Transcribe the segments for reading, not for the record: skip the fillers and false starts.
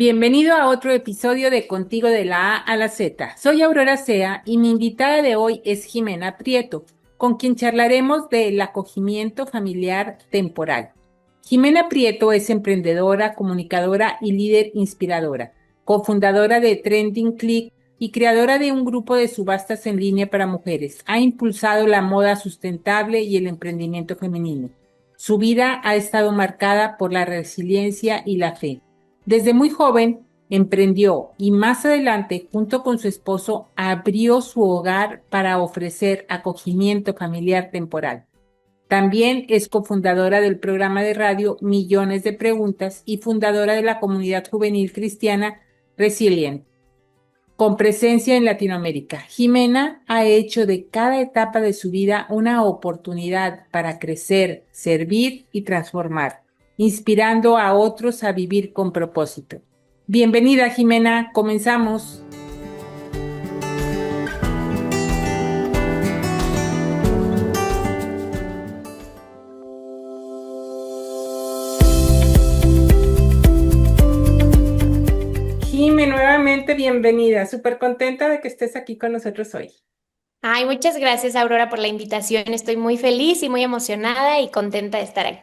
Bienvenido a otro episodio de Contigo de la A a la Z. Soy Aurora Sea y mi invitada de hoy es Jimena Prieto, con quien charlaremos del acogimiento familiar temporal. Jimena Prieto es emprendedora, comunicadora y líder inspiradora, cofundadora de Trending Click y creadora de un grupo de subastas en línea para mujeres. Ha impulsado la moda sustentable y el emprendimiento femenino. Su vida ha estado marcada por la resiliencia y la fe. Desde muy joven emprendió y más adelante, junto con su esposo, abrió su hogar para ofrecer acogimiento familiar temporal. También es cofundadora del programa de radio Millones de Preguntas y fundadora de la comunidad juvenil cristiana Resilient, con presencia en Latinoamérica. Jimena ha hecho de cada etapa de su vida una oportunidad para crecer, servir y transformar, inspirando a otros a vivir con propósito. Bienvenida, Jimena, comenzamos. Jime, nuevamente bienvenida. Súper contenta de que estés aquí con nosotros hoy. Ay, muchas gracias, Aurora, por la invitación. Estoy muy feliz y muy emocionada y contenta de estar aquí.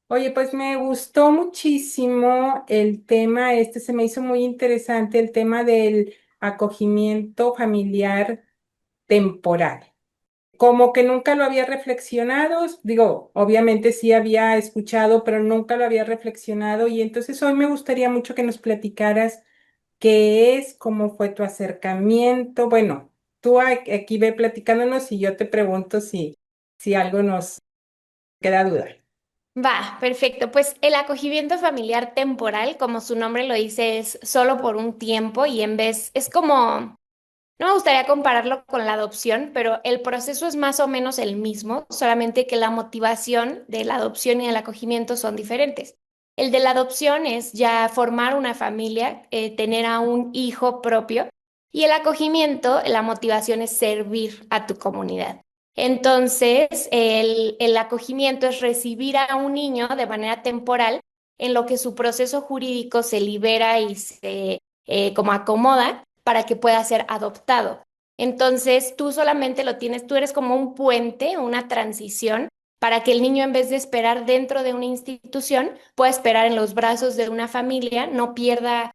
Oye, pues me gustó muchísimo el tema, se me hizo muy interesante, el tema del acogimiento familiar temporal. Como que nunca lo había reflexionado, digo, obviamente sí había escuchado, pero nunca lo había reflexionado y entonces hoy me gustaría mucho que nos platicaras qué es, cómo fue tu acercamiento. Bueno, tú aquí ve platicándonos y yo te pregunto si algo nos queda duda. Va, perfecto. Pues el acogimiento familiar temporal, como su nombre lo dice, es solo por un tiempo y en vez, es como, no me gustaría compararlo con la adopción, pero el proceso es más o menos el mismo, solamente que la motivación de la adopción y el acogimiento son diferentes. El de la adopción es ya formar una familia, tener a un hijo propio, y el acogimiento, la motivación es servir a tu comunidad. Entonces, el acogimiento es recibir a un niño de manera temporal en lo que su proceso jurídico se libera y se como acomoda para que pueda ser adoptado. Entonces, tú solamente lo tienes, tú eres como un puente, una transición, para que el niño en vez de esperar dentro de una institución, pueda esperar en los brazos de una familia, no pierda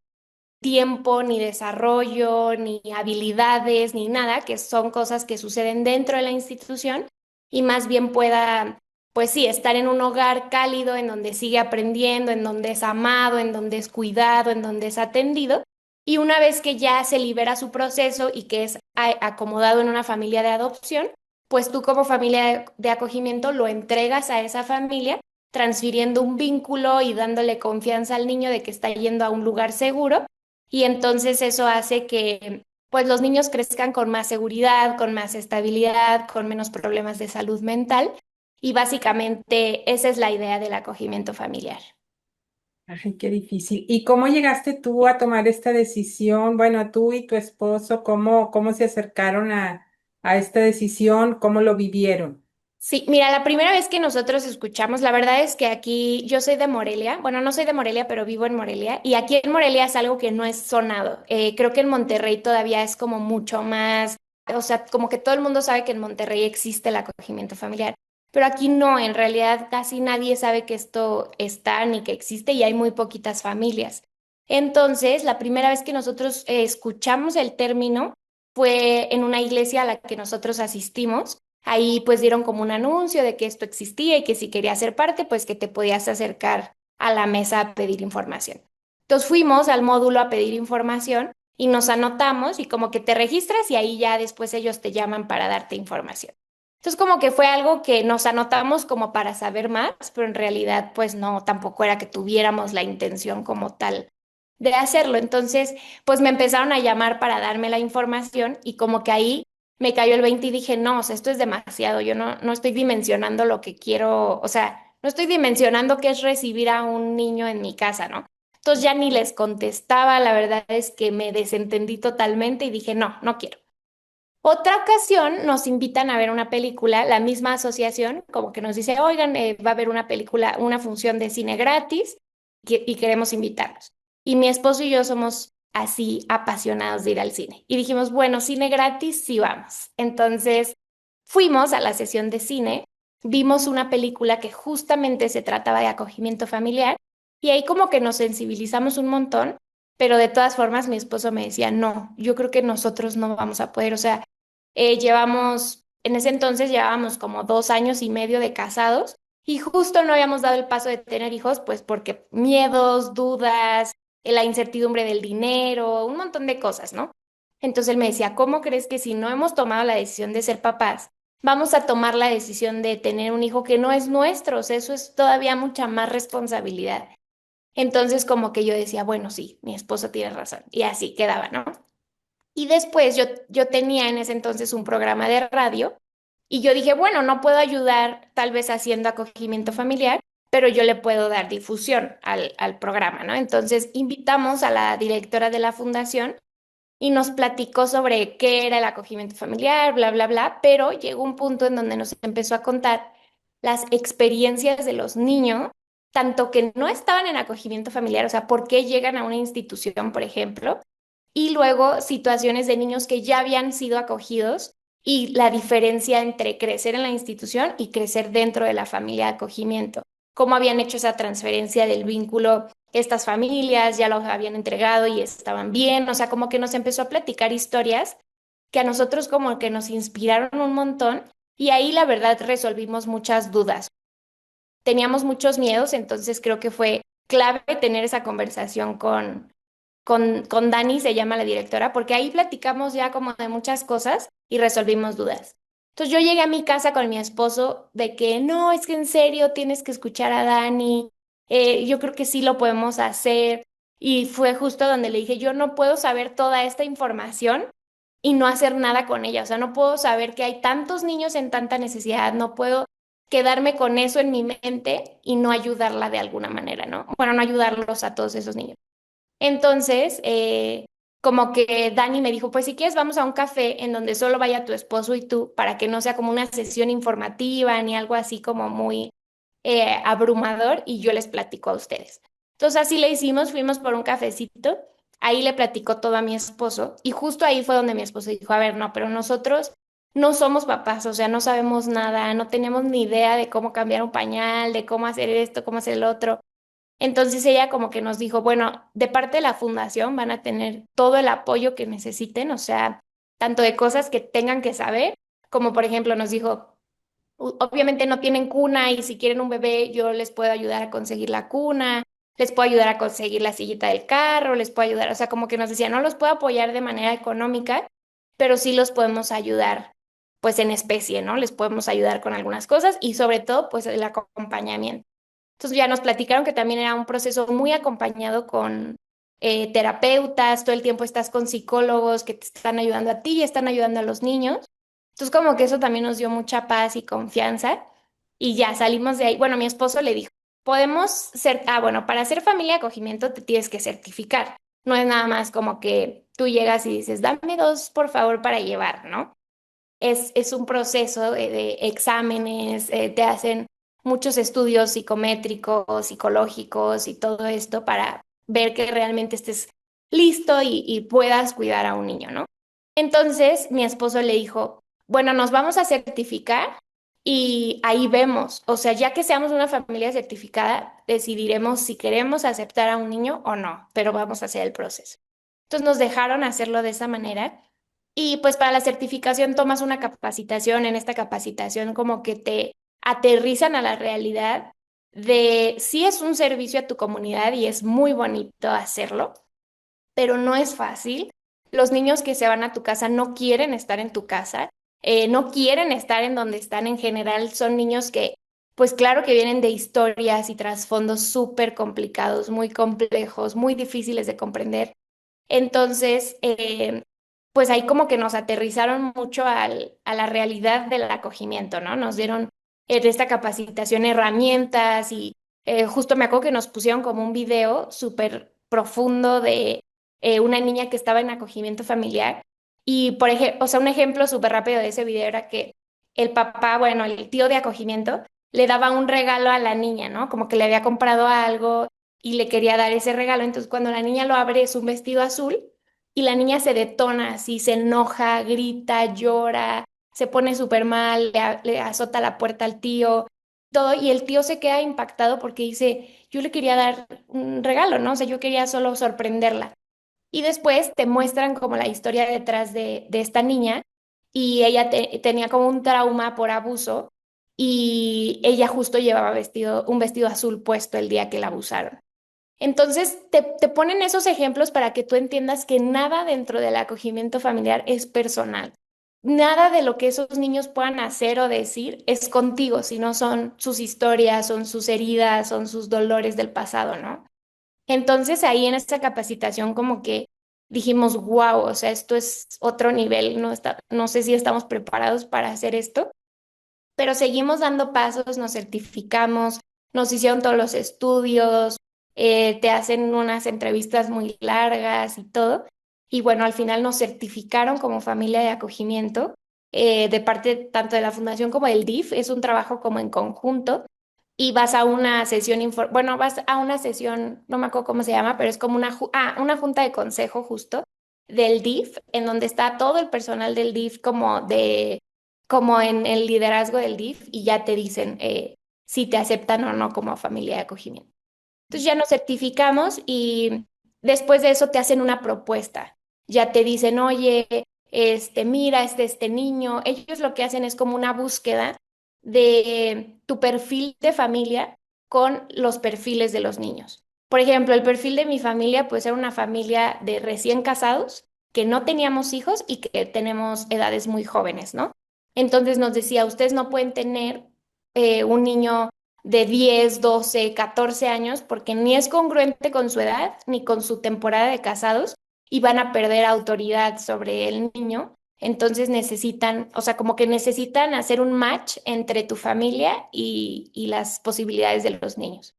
tiempo, ni desarrollo, ni habilidades, ni nada, que son cosas que suceden dentro de la institución, y más bien pueda, pues sí, estar en un hogar cálido, en donde sigue aprendiendo, en donde es amado, en donde es cuidado, en donde es atendido. Y una vez que ya se libera su proceso y que es acomodado en una familia de adopción, pues tú como familia de acogimiento lo entregas a esa familia, transfiriendo un vínculo y dándole confianza al niño de que está yendo a un lugar seguro, y entonces eso hace que pues los niños crezcan con más seguridad, con más estabilidad, con menos problemas de salud mental, y básicamente esa es la idea del acogimiento familiar. Ay, qué difícil. ¿Y cómo llegaste tú a tomar esta decisión? Bueno, tú y tu esposo, ¿cómo se acercaron a esta decisión? ¿Cómo lo vivieron? Sí, mira, la primera vez que nosotros escuchamos, la verdad es que aquí yo soy de Morelia, bueno, no soy de Morelia, pero vivo en Morelia, y aquí en Morelia es algo que no es sonado. Creo que en Monterrey todavía es como mucho más, o sea, como que todo el mundo sabe que en Monterrey existe el acogimiento familiar, pero aquí no, en realidad casi nadie sabe que esto está ni que existe y hay muy poquitas familias. Entonces, la primera vez que nosotros escuchamos el término fue en una iglesia a la que nosotros asistimos. Ahí pues dieron como un anuncio de que esto existía y que si querías ser parte, pues que te podías acercar a la mesa a pedir información. Entonces fuimos al módulo a pedir información y nos anotamos y como que te registras y ahí ya después ellos te llaman para darte información. Entonces como que fue algo que nos anotamos como para saber más, pero en realidad pues no, tampoco era que tuviéramos la intención como tal de hacerlo. Entonces pues me empezaron a llamar para darme la información y como que ahí me cayó el 20 y dije, no, o sea, esto es demasiado, yo no estoy dimensionando lo que quiero, o sea, no estoy dimensionando qué es recibir a un niño en mi casa, ¿no? Entonces ya ni les contestaba, la verdad es que me desentendí totalmente y dije, no, no quiero. Otra ocasión nos invitan a ver una película, la misma asociación, como que nos dice, oigan, va a haber una película, una función de cine gratis y queremos invitarlos. Y mi esposo y yo somos así apasionados de ir al cine. Y dijimos, bueno, cine gratis, sí vamos. Entonces fuimos a la sesión de cine, vimos una película que justamente se trataba de acogimiento familiar y ahí como que nos sensibilizamos un montón, pero de todas formas mi esposo me decía, no, yo creo que nosotros no vamos a poder, o sea, en ese entonces llevábamos como 2 años y medio de casados y justo no habíamos dado el paso de tener hijos, pues porque miedos, dudas, la incertidumbre del dinero, un montón de cosas, ¿no? Entonces él me decía, ¿cómo crees que si no hemos tomado la decisión de ser papás, vamos a tomar la decisión de tener un hijo que no es nuestro? O sea, eso es todavía mucha más responsabilidad. Entonces como que yo decía, bueno, sí, mi esposo tiene razón. Y así quedaba, ¿no? Y después yo tenía en ese entonces un programa de radio y yo dije, bueno, no puedo ayudar tal vez haciendo acogimiento familiar, pero yo le puedo dar difusión al programa, ¿no? Entonces invitamos a la directora de la fundación y nos platicó sobre qué era el acogimiento familiar, bla, bla, bla, pero llegó un punto en donde nos empezó a contar las experiencias de los niños, tanto que no estaban en acogimiento familiar, o sea, por qué llegan a una institución, por ejemplo, y luego situaciones de niños que ya habían sido acogidos y la diferencia entre crecer en la institución y crecer dentro de la familia de acogimiento. Cómo habían hecho esa transferencia del vínculo estas familias, ya los habían entregado y estaban bien, o sea, como que nos empezó a platicar historias que a nosotros como que nos inspiraron un montón y ahí la verdad resolvimos muchas dudas. Teníamos muchos miedos, entonces creo que fue clave tener esa conversación con Dani, se llama la directora, porque ahí platicamos ya como de muchas cosas y resolvimos dudas. Entonces yo llegué a mi casa con mi esposo de que no, es que en serio tienes que escuchar a Dani, yo creo que sí lo podemos hacer. Y fue justo donde le dije, yo no puedo saber toda esta información y no hacer nada con ella. O sea, no puedo saber que hay tantos niños en tanta necesidad, no puedo quedarme con eso en mi mente y no ayudarla de alguna manera, ¿no? Bueno, no ayudarlos a todos esos niños. Entonces, como que Dani me dijo, pues si quieres vamos a un café en donde solo vaya tu esposo y tú, para que no sea como una sesión informativa ni algo así como muy abrumador y yo les platico a ustedes. Entonces así le hicimos, fuimos por un cafecito, ahí le platicó todo a mi esposo y justo ahí fue donde mi esposo dijo, a ver, no, pero nosotros no somos papás, o sea, no sabemos nada, no tenemos ni idea de cómo cambiar un pañal, de cómo hacer esto, cómo hacer el otro. Entonces ella como que nos dijo, bueno, de parte de la fundación van a tener todo el apoyo que necesiten, o sea, tanto de cosas que tengan que saber, como por ejemplo nos dijo, obviamente no tienen cuna y si quieren un bebé yo les puedo ayudar a conseguir la cuna, les puedo ayudar a conseguir la sillita del carro, les puedo ayudar, o sea, como que nos decía, no los puedo apoyar de manera económica, pero sí los podemos ayudar pues en especie, ¿no? Les podemos ayudar con algunas cosas y sobre todo pues el acompañamiento. Entonces ya nos platicaron que también era un proceso muy acompañado con terapeutas, todo el tiempo estás con psicólogos que te están ayudando a ti y están ayudando a los niños. Entonces como que eso también nos dio mucha paz y confianza y ya salimos de ahí. Bueno, mi esposo le dijo, podemos ser, bueno, para hacer familia de acogimiento te tienes que certificar. No es nada más como que tú llegas y dices, dame dos, por favor, para llevar, ¿no? Es un proceso de exámenes, te hacen muchos estudios psicométricos, psicológicos y todo esto para ver que realmente estés listo y puedas cuidar a un niño, ¿no? Entonces mi esposo le dijo, bueno, nos vamos a certificar y ahí vemos, o sea, ya que seamos una familia certificada, decidiremos si queremos aceptar a un niño o no, pero vamos a hacer el proceso. Entonces nos dejaron hacerlo de esa manera. Y pues para la certificación tomas una capacitación, en esta capacitación como que te aterrizan a la realidad de si es un servicio a tu comunidad y es muy bonito hacerlo, pero no es fácil. Los niños que se van a tu casa no quieren estar en tu casa, no quieren estar en donde están en general, son niños que pues claro que vienen de historias y trasfondos súper complicados, muy complejos, muy difíciles de comprender. Entonces, pues ahí como que nos aterrizaron mucho a la realidad del acogimiento, ¿no? Nos dieron de esta capacitación herramientas y justo me acuerdo que nos pusieron como un video súper profundo de una niña que estaba en acogimiento familiar. Y por ejemplo, o sea, un ejemplo súper rápido de ese video era que el papá, bueno, el tío de acogimiento, le daba un regalo a la niña, ¿no? Como que le había comprado algo y le quería dar ese regalo. Entonces cuando la niña lo abre es un vestido azul y la niña se detona así, se enoja, grita, llora, se pone súper mal, le azota la puerta al tío, todo, y el tío se queda impactado porque dice, yo le quería dar un regalo, ¿no? O sea, yo quería solo sorprenderla. Y después te muestran como la historia detrás de esta niña y ella tenía como un trauma por abuso y ella justo llevaba un vestido azul puesto el día que la abusaron. Entonces te ponen esos ejemplos para que tú entiendas que nada dentro del acogimiento familiar es personal. Nada de lo que esos niños puedan hacer o decir es contigo, sino son sus historias, son sus heridas, son sus dolores del pasado, ¿no? Entonces ahí en esta capacitación como que dijimos, wow, o sea, esto es otro nivel, no sé si estamos preparados para hacer esto, pero seguimos dando pasos, nos certificamos, nos hicieron todos los estudios, te hacen unas entrevistas muy largas y todo. Y bueno, al final nos certificaron como familia de acogimiento de parte tanto de la fundación como del DIF. Es un trabajo como en conjunto y vas a una sesión, bueno, vas a una sesión, no me acuerdo cómo se llama, pero es como una junta de consejo justo del DIF, en donde está todo el personal del DIF como en el liderazgo del DIF y ya te dicen si te aceptan o no como familia de acogimiento. Entonces ya nos certificamos y después de eso te hacen una propuesta. Ya te dicen, oye, mira, este niño. Ellos lo que hacen es como una búsqueda de tu perfil de familia con los perfiles de los niños. Por ejemplo, el perfil de mi familia puede ser una familia de recién casados, que no teníamos hijos y que tenemos edades muy jóvenes, ¿no? Entonces nos decía, ustedes no pueden tener un niño de 10, 12, 14 años porque ni es congruente con su edad ni con su temporada de casados y van a perder autoridad sobre el niño. Entonces necesitan, o sea, como que necesitan hacer un match entre tu familia y las posibilidades de los niños.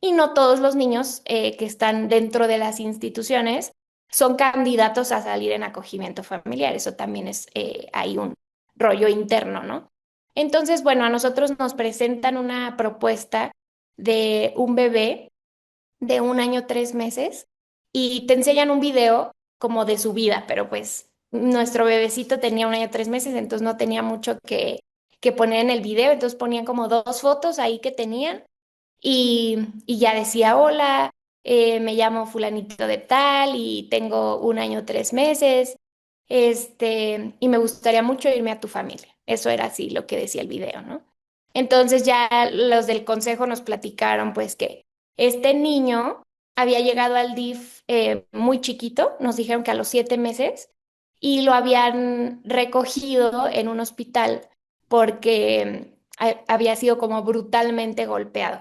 Y no todos los niños que están dentro de las instituciones son candidatos a salir en acogimiento familiar. Eso también es, hay un rollo interno, ¿no? Entonces, bueno, a nosotros nos presentan una propuesta de un bebé de 1 año, 3 meses y te enseñan un video como de su vida, pero pues nuestro bebecito tenía 1 año, 3 meses, entonces no tenía mucho que poner en el video, entonces ponían como dos fotos ahí que tenían y ya decía, hola, me llamo fulanito de tal y tengo 1 año, 3 meses, y me gustaría mucho irme a tu familia. Eso era así lo que decía el video, ¿no? Entonces ya los del consejo nos platicaron pues que este niño había llegado al DIF muy chiquito, nos dijeron que a los 7 meses, y lo habían recogido en un hospital porque había sido como brutalmente golpeado.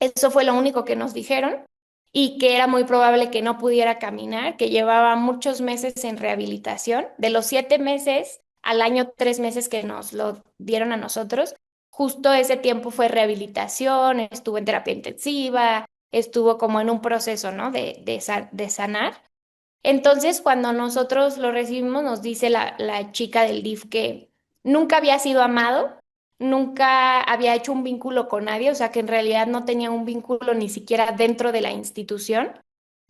Eso fue lo único que nos dijeron y que era muy probable que no pudiera caminar, que llevaba muchos meses en rehabilitación. De los 7 meses al año 3 meses que nos lo dieron a nosotros, justo ese tiempo fue rehabilitación, estuvo en terapia intensiva, estuvo como en un proceso, ¿no? De sanar. Entonces, cuando nosotros lo recibimos, nos dice la chica del DIF que nunca había sido amado, nunca había hecho un vínculo con nadie, o sea que en realidad no tenía un vínculo ni siquiera dentro de la institución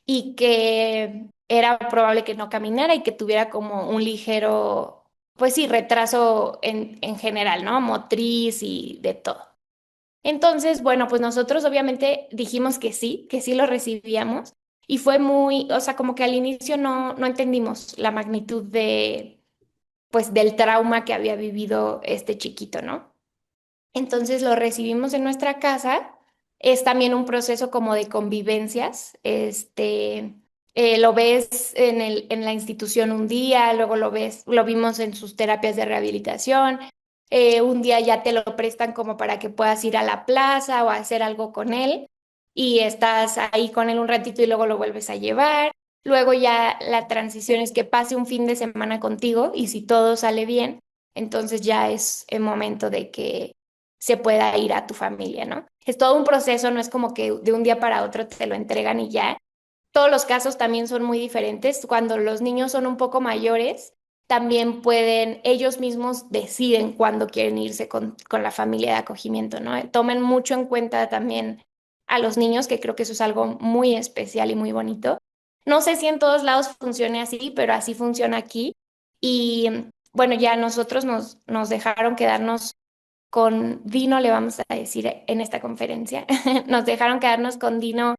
y que era probable que no caminara y que tuviera como un ligero, pues sí, retraso en general, ¿no? Motriz y de todo. Entonces, bueno, pues nosotros obviamente dijimos que sí lo recibíamos y fue muy, o sea, como que al inicio no entendimos la magnitud pues, del trauma que había vivido este chiquito, ¿no? Entonces lo recibimos en nuestra casa. Es también un proceso como de convivencias. Lo ves en la institución un día, luego lo vimos en sus terapias de rehabilitación. Un día ya te lo prestan como para que puedas ir a la plaza o a hacer algo con él y estás ahí con él un ratito y luego lo vuelves a llevar. Luego ya la transición es que pase un fin de semana contigo y si todo sale bien, entonces ya es el momento de que se pueda ir a tu familia, ¿no? Es todo un proceso, no es como que de un día para otro te lo entregan y ya. Todos los casos también son muy diferentes. Cuando los niños son un poco mayores, también pueden, ellos mismos deciden cuándo quieren irse con la familia de acogimiento, ¿no? Tomen mucho en cuenta también a los niños, que creo que eso es algo muy especial y muy bonito. No sé si en todos lados funcione así, pero así funciona aquí. Y bueno, ya nosotros nos dejaron quedarnos con Dino, le vamos a decir en esta conferencia, nos dejaron quedarnos con Dino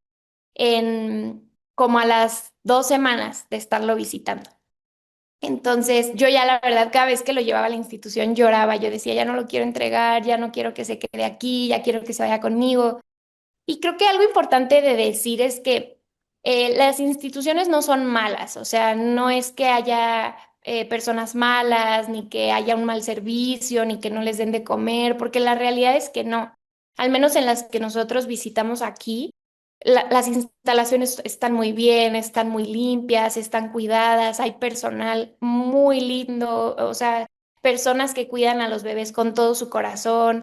en como a las 2 semanas de estarlo visitando. Entonces, yo ya la verdad, cada vez que lo llevaba a la institución lloraba, yo decía, ya no lo quiero entregar, ya no quiero que se quede aquí, ya quiero que se vaya conmigo. Y creo que algo importante de decir es que las instituciones no son malas, o sea, no es que haya personas malas, ni que haya un mal servicio, ni que no les den de comer, porque la realidad es que no. Al menos en las que nosotros visitamos aquí, las instalaciones están muy bien, están muy limpias, están cuidadas, hay personal muy lindo, o sea, personas que cuidan a los bebés con todo su corazón,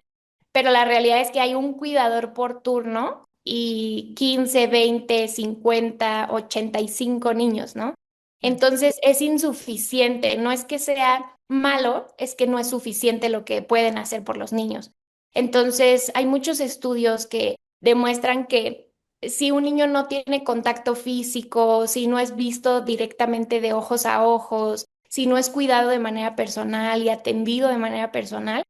pero la realidad es que hay un cuidador por turno y 15, 20, 50, 85 niños, ¿no? Entonces es insuficiente, no es que sea malo, es que no es suficiente lo que pueden hacer por los niños. Entonces hay muchos estudios que demuestran que si un niño no tiene contacto físico, si no es visto directamente de ojos a ojos, si no es cuidado de manera personal y atendido de manera personal,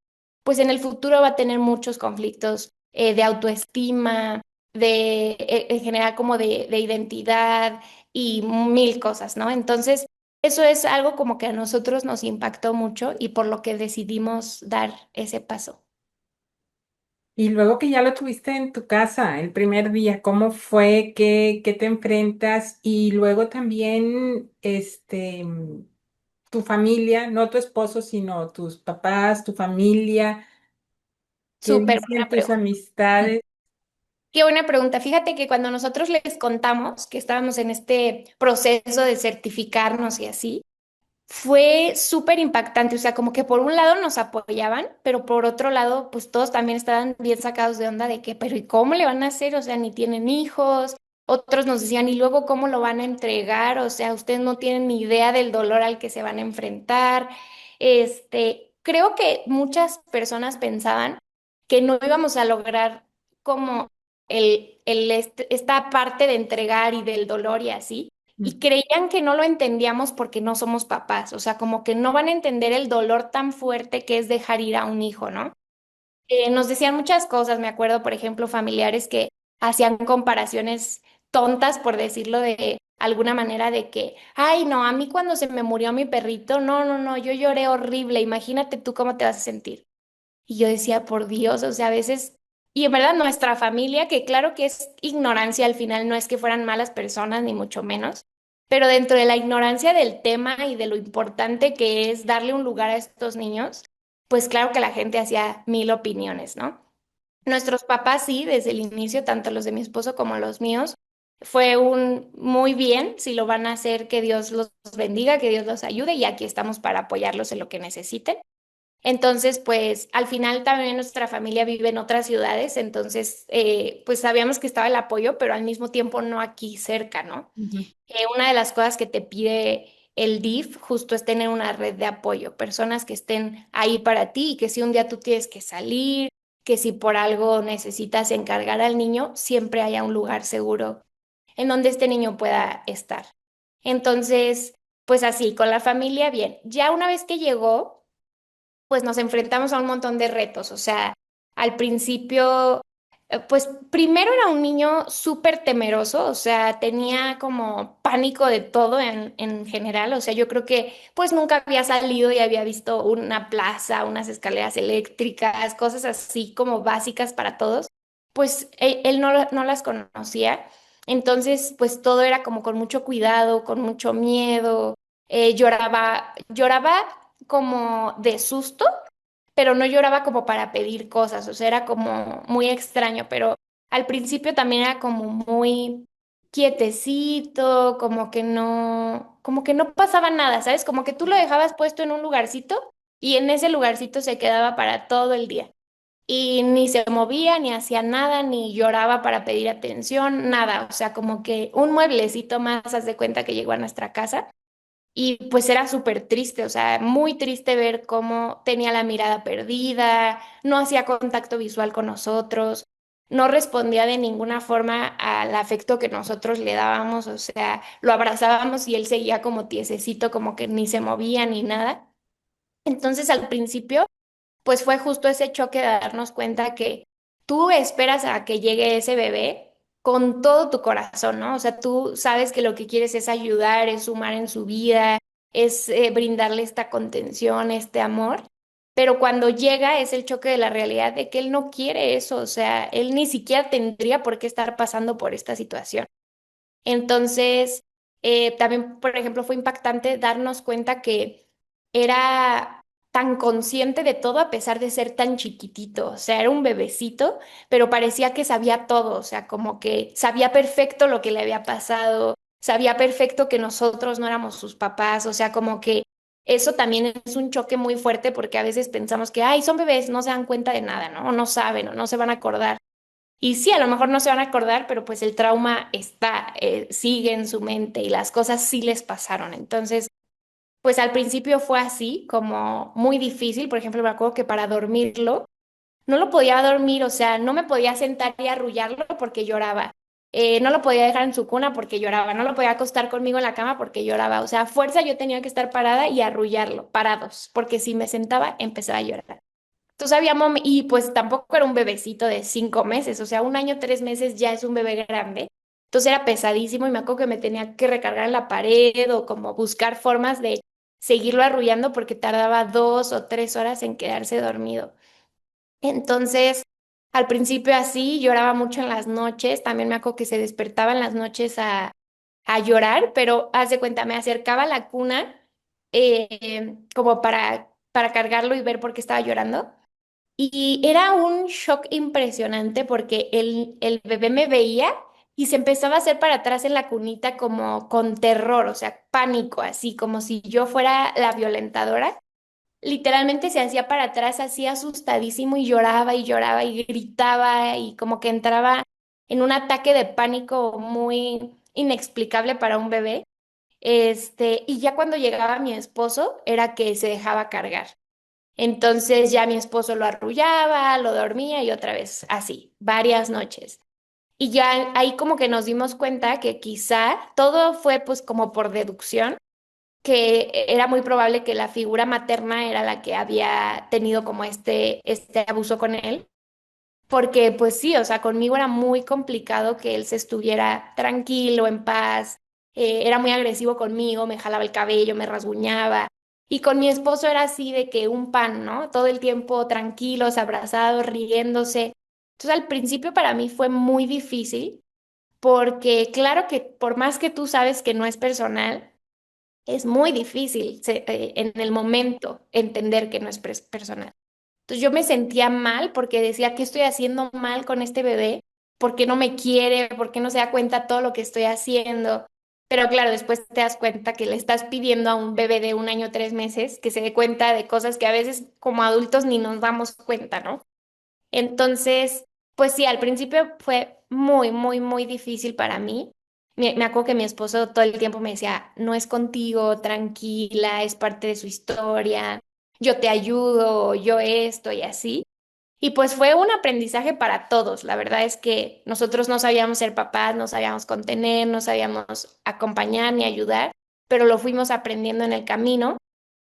pues en el futuro va a tener muchos conflictos de autoestima, en general como de identidad y mil cosas, ¿no? Entonces, eso es algo como que a nosotros nos impactó mucho y por lo que decidimos dar ese paso. Y luego que ya lo tuviste en tu casa el primer día, ¿cómo fue? ¿Qué te enfrentas? Y luego también, tu familia, no tu esposo, sino tus papás, tu familia, ¿qué Súper dicen buena tus pregunta. amistades? Qué buena pregunta. Fíjate que cuando nosotros les contamos que estábamos en este proceso de certificarnos y así, fue súper impactante, o sea, como que por un lado nos apoyaban, pero por otro lado, pues todos también estaban bien sacados de onda de que, pero ¿y cómo le van a hacer? O sea, ni tienen hijos. Otros nos decían, ¿y luego cómo lo van a entregar? O sea, ustedes no tienen ni idea del dolor al que se van a enfrentar. Creo que muchas personas pensaban que no íbamos a lograr como esta parte de entregar y del dolor y así y creían que no lo entendíamos porque no somos papás, o sea, como que no van a entender el dolor tan fuerte que es dejar ir a un hijo, ¿no? Nos decían muchas cosas, me acuerdo, por ejemplo, familiares que hacían comparaciones tontas, por decirlo de alguna manera, de que, ay, no, a mí cuando se me murió mi perrito, no, no, no, yo lloré horrible, imagínate tú cómo te vas a sentir. Y yo decía, por Dios, o sea, a veces, y en verdad nuestra familia, que claro que es ignorancia al final, no es que fueran malas personas, ni mucho menos, pero dentro de la ignorancia del tema y de lo importante que es darle un lugar a estos niños, pues claro que la gente hacía mil opiniones, ¿no? Nuestros papás sí, desde el inicio, tanto los de mi esposo como los míos, fue un muy bien, si lo van a hacer, que Dios los bendiga, que Dios los ayude y aquí estamos para apoyarlos en lo que necesiten. Entonces, pues al final también nuestra familia vive en otras ciudades, entonces pues sabíamos que estaba el apoyo, pero al mismo tiempo no aquí cerca, ¿no? Ujú. Una de las cosas que te pide el DIF justo es tener una red de apoyo, personas que estén ahí para ti y que si un día tú tienes que salir, que si por algo necesitas encargar al niño, siempre haya un lugar seguro en donde este niño pueda estar. Entonces, pues así, con la familia, bien. Ya una vez que llegó pues nos enfrentamos a un montón de retos. O sea, al principio, pues primero era un niño súper temeroso, o sea, tenía como pánico de todo en general. O sea, yo creo que pues nunca había salido y había visto una plaza, unas escaleras eléctricas, cosas así como básicas para todos. Pues él no las conocía. Entonces, pues todo era como con mucho cuidado, con mucho miedo. Lloraba como de susto, pero no lloraba como para pedir cosas, o sea, era como muy extraño, pero al principio también era como muy quietecito, como que no pasaba nada, ¿sabes? Como que tú lo dejabas puesto en un lugarcito y en ese lugarcito se quedaba para todo el día. Y ni se movía, ni hacía nada, ni lloraba para pedir atención, nada. O sea, como que un mueblecito más, haz de cuenta que llegó a nuestra casa. Y pues era súper triste, o sea, muy triste ver cómo tenía la mirada perdida, no hacía contacto visual con nosotros. no respondía de ninguna forma al afecto que nosotros le dábamos, o sea, lo abrazábamos y él seguía como tiesecito, como que ni se movía ni nada. Entonces al principio, pues fue justo ese choque de darnos cuenta que tú esperas a que llegue ese bebé con todo tu corazón, ¿no? O sea, tú sabes que lo que quieres es ayudar, es sumar en su vida, es brindarle esta contención, este amor. Pero cuando llega es el choque de la realidad de que él no quiere eso, o sea, él ni siquiera tendría por qué estar pasando por esta situación. Entonces, también, por ejemplo, fue impactante darnos cuenta que era tan consciente de todo a pesar de ser tan chiquitito. O sea, era un bebecito, pero parecía que sabía todo. O sea, como que sabía perfecto lo que le había pasado, sabía perfecto que nosotros no éramos sus papás. O sea, como que eso también es un choque muy fuerte porque a veces pensamos que, ay, son bebés, no se dan cuenta de nada, ¿no? O no saben o no se van a acordar. Y sí, a lo mejor no se van a acordar, pero pues el trauma está, sigue en su mente y las cosas sí les pasaron. Entonces, pues al principio fue así, como muy difícil. Por ejemplo, me acuerdo que para dormirlo, no lo podía dormir, o sea, no me podía sentar y arrullarlo porque lloraba. No lo podía dejar en su cuna porque lloraba. No lo podía acostar conmigo en la cama porque lloraba. O sea, a fuerza yo tenía que estar parada y arrullarlo, parados, porque si me sentaba, empezaba a llorar. Entonces había y pues tampoco era un bebecito de 5 meses, o sea, 1 año, 3 meses ya es un bebé grande. Entonces era pesadísimo y me acuerdo que me tenía que recargar en la pared o como buscar formas de seguirlo arrullando porque tardaba 2 o 3 horas en quedarse dormido. Entonces, al principio así, lloraba mucho en las noches, también me acuerdo que se despertaba en las noches a llorar, pero haz de cuenta, me acercaba a la cuna como para cargarlo y ver por qué estaba llorando. Y era un shock impresionante porque el bebé me veía y se empezaba a hacer para atrás en la cunita como con terror, o sea, pánico, así como si yo fuera la violentadora. Literalmente se hacía para atrás, así asustadísimo y lloraba y gritaba y como que entraba en un ataque de pánico muy inexplicable para un bebé. Y ya cuando llegaba mi esposo era que se dejaba cargar. Entonces ya mi esposo lo arrullaba, lo dormía y otra vez así, varias noches. Y ya ahí como que nos dimos cuenta que quizá todo fue pues como por deducción, que era muy probable que la figura materna era la que había tenido como este abuso con él, porque pues sí, o sea, conmigo era muy complicado que él se estuviera tranquilo, en paz, era muy agresivo conmigo, me jalaba el cabello, me rasguñaba. Y con mi esposo era así de que un pan, ¿no? Todo el tiempo tranquilos, abrazados, riéndose. Entonces al principio para mí fue muy difícil porque claro que por más que tú sabes que no es personal, es muy difícil en el momento entender que no es personal. Entonces yo me sentía mal porque decía, ¿qué estoy haciendo mal con este bebé? ¿Por qué no me quiere? ¿Por qué no se da cuenta todo lo que estoy haciendo? Pero claro, después te das cuenta que le estás pidiendo a un bebé de 1 año, 3 meses que se dé cuenta de cosas que a veces como adultos ni nos damos cuenta, ¿no? Entonces, pues sí, al principio fue muy, muy, muy difícil para mí. Me acuerdo que mi esposo todo el tiempo me decía, no es contigo, tranquila, es parte de su historia, yo te ayudo, yo esto y así. Y pues fue un aprendizaje para todos. La verdad es que nosotros no sabíamos ser papás, no sabíamos contener, no sabíamos acompañar ni ayudar, pero lo fuimos aprendiendo en el camino.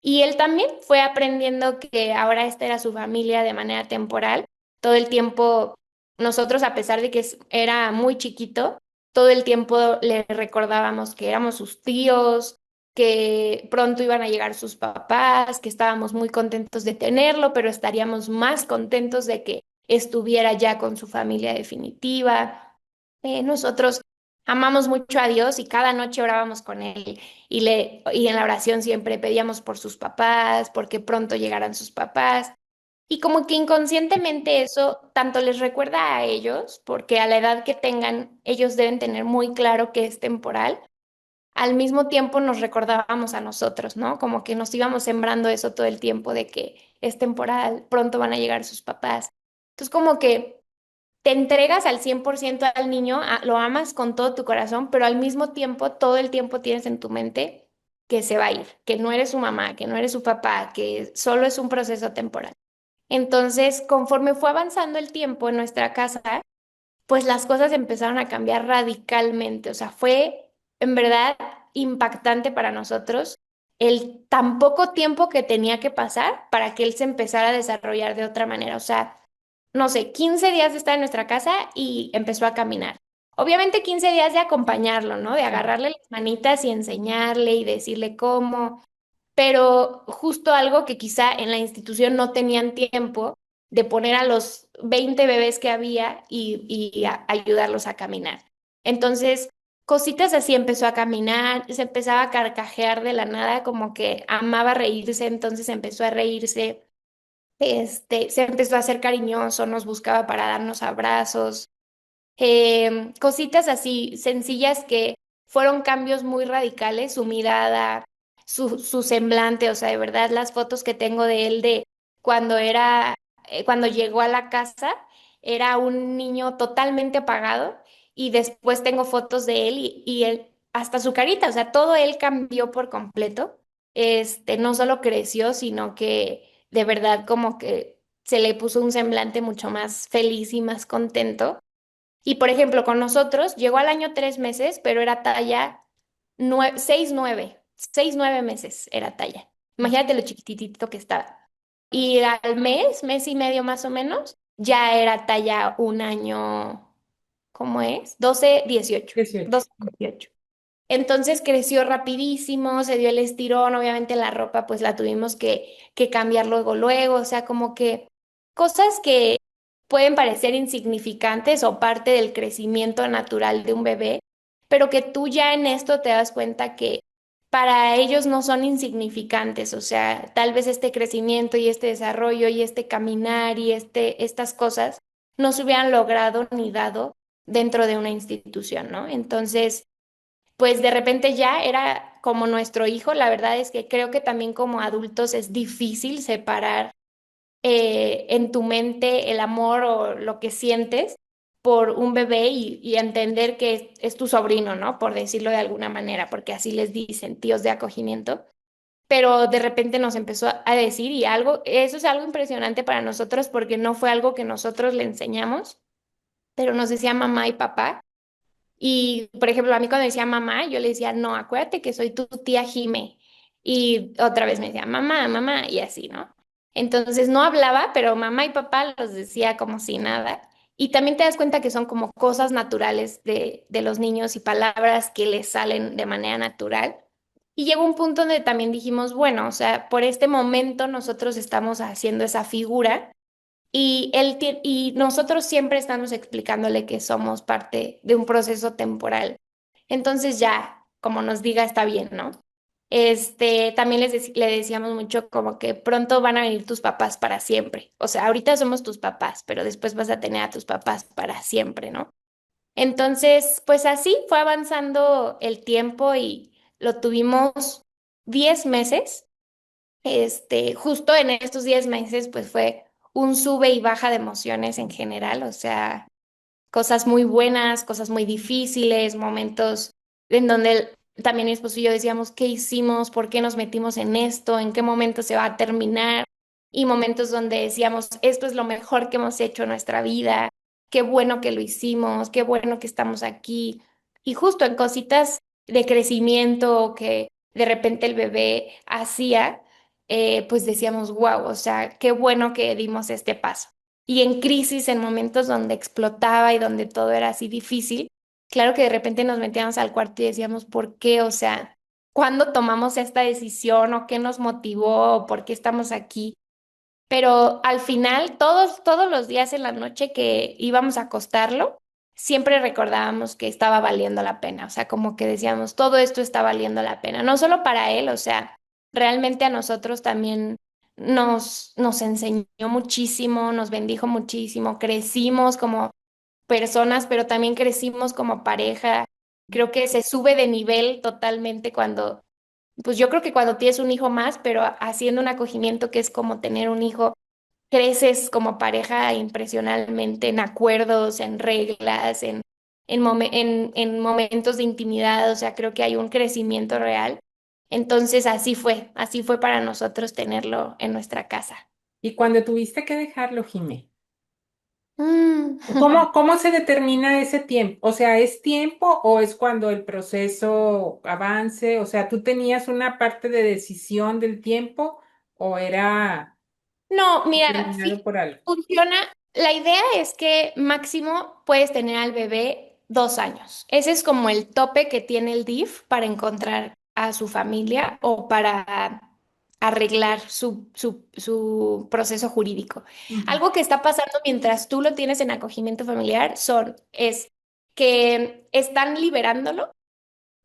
Y él también fue aprendiendo que ahora esta era su familia de manera temporal. Todo el tiempo, nosotros, a pesar de que era muy chiquito, todo el tiempo le recordábamos que éramos sus tíos, que pronto iban a llegar sus papás, que estábamos muy contentos de tenerlo, pero estaríamos más contentos de que estuviera ya con su familia definitiva. Nosotros amamos mucho a Dios y cada noche orábamos con él. Y en la oración siempre pedíamos por sus papás, porque pronto llegaran sus papás. Y como que inconscientemente eso tanto les recuerda a ellos, porque a la edad que tengan, ellos deben tener muy claro que es temporal. Al mismo tiempo nos recordábamos a nosotros, ¿no? Como que nos íbamos sembrando eso todo el tiempo de que es temporal, pronto van a llegar sus papás. Entonces como que te entregas al 100% al niño, lo amas con todo tu corazón, pero al mismo tiempo, todo el tiempo tienes en tu mente que se va a ir, que no eres su mamá, que no eres su papá, que solo es un proceso temporal. Entonces, conforme fue avanzando el tiempo en nuestra casa, pues las cosas empezaron a cambiar radicalmente. O sea, fue en verdad impactante para nosotros el tan poco tiempo que tenía que pasar para que él se empezara a desarrollar de otra manera. O sea, no sé, 15 días de estar en nuestra casa y empezó a caminar. Obviamente 15 días de acompañarlo, ¿no? De agarrarle las manitas y enseñarle y decirle cómo, pero justo algo que quizá en la institución no tenían tiempo de poner a los 20 bebés que había y ayudarlos a caminar. Entonces, cositas así empezó a caminar, se empezaba a carcajear de la nada, como que amaba reírse, entonces empezó a reírse, se empezó a hacer cariñoso, nos buscaba para darnos abrazos, cositas así sencillas que fueron cambios muy radicales, su mirada, su semblante, o sea, de verdad las fotos que tengo de él de cuando cuando llegó a la casa, era un niño totalmente apagado y después tengo fotos de él y él, hasta su carita, o sea, todo él cambió por completo. No solo creció, sino que de verdad como que se le puso un semblante mucho más feliz y más contento. Y por ejemplo, con nosotros llegó al año 3 meses, pero era talla 6, 9 meses era talla. Imagínate lo chiquititito que estaba. Y al mes y medio más o menos, ya era talla un año, ¿cómo es? 12, 18. 18. 12, 18. Entonces creció rapidísimo, se dio el estirón, obviamente la ropa pues la tuvimos que cambiar luego, luego, o sea, como que cosas que pueden parecer insignificantes o parte del crecimiento natural de un bebé, pero que tú ya en esto te das cuenta que para ellos no son insignificantes, o sea, tal vez este crecimiento y este desarrollo y este caminar y estas cosas no se hubieran logrado ni dado dentro de una institución, ¿no? Entonces pues de repente ya era como nuestro hijo. La verdad es que creo que también como adultos es difícil separar en tu mente el amor o lo que sientes por un bebé y entender que es tu sobrino, ¿no? Por decirlo de alguna manera, porque así les dicen, tíos de acogimiento. Pero de repente nos empezó a decir y algo, eso es algo impresionante para nosotros porque no fue algo que nosotros le enseñamos, pero nos decía mamá y papá. Y, por ejemplo, a mí cuando decía mamá, yo le decía, no, acuérdate que soy tu tía Jime. Y otra vez me decía, mamá, mamá, y así, ¿no? Entonces no hablaba, pero mamá y papá los decía como si nada. Y también te das cuenta que son como cosas naturales de los niños y palabras que les salen de manera natural. Y llegó un punto donde también dijimos, bueno, o sea, por este momento nosotros estamos haciendo esa figura y nosotros siempre estamos explicándole que somos parte de un proceso temporal. Entonces ya, como nos diga, está bien, ¿no? También le decíamos mucho como que pronto van a venir tus papás para siempre. O sea, ahorita somos tus papás, pero después vas a tener a tus papás para siempre, ¿no? Entonces, pues así fue avanzando el tiempo y lo tuvimos 10 meses. Justo en estos 10 meses, pues fue un sube y baja de emociones en general, o sea, cosas muy buenas, cosas muy difíciles, momentos en donde también mi esposo y yo decíamos, ¿qué hicimos? ¿Por qué nos metimos en esto? ¿En qué momento se va a terminar? Y momentos donde decíamos, esto es lo mejor que hemos hecho en nuestra vida, qué bueno que lo hicimos, qué bueno que estamos aquí. Y justo en cositas de crecimiento que de repente el bebé hacía, pues decíamos, wow, o sea, qué bueno que dimos este paso. Y en crisis, en momentos donde explotaba y donde todo era así difícil, claro que de repente nos metíamos al cuarto y decíamos, ¿por qué? O sea, ¿cuándo tomamos esta decisión o qué nos motivó o por qué estamos aquí? Pero al final, todos los días en la noche que íbamos a acostarlo, siempre recordábamos que estaba valiendo la pena. O sea, como que decíamos, todo esto está valiendo la pena. No solo para él, o sea, realmente a nosotros también nos enseñó muchísimo, nos bendijo muchísimo, crecimos como personas, pero también crecimos como pareja. Creo que se sube de nivel totalmente pues yo creo que cuando tienes un hijo más, pero haciendo un acogimiento que es como tener un hijo, creces como pareja impresionantemente en acuerdos, en reglas, en momentos de intimidad, o sea, creo que hay un crecimiento real. Entonces así fue para nosotros tenerlo en nuestra casa. Y cuando tuviste que dejarlo, Jimé. Mm. ¿Cómo se determina ese tiempo? O sea, ¿es tiempo o es cuando el proceso avance? O sea, ¿tú tenías una parte de decisión del tiempo o era No, mira, determinado sí por algo? funciona. La idea es que máximo puedes tener al bebé 2 años. Ese es como el tope que tiene el DIF para encontrar a su familia o para arreglar su proceso jurídico. Ujú, Algo que está pasando mientras tú lo tienes en acogimiento familiar es que están liberándolo.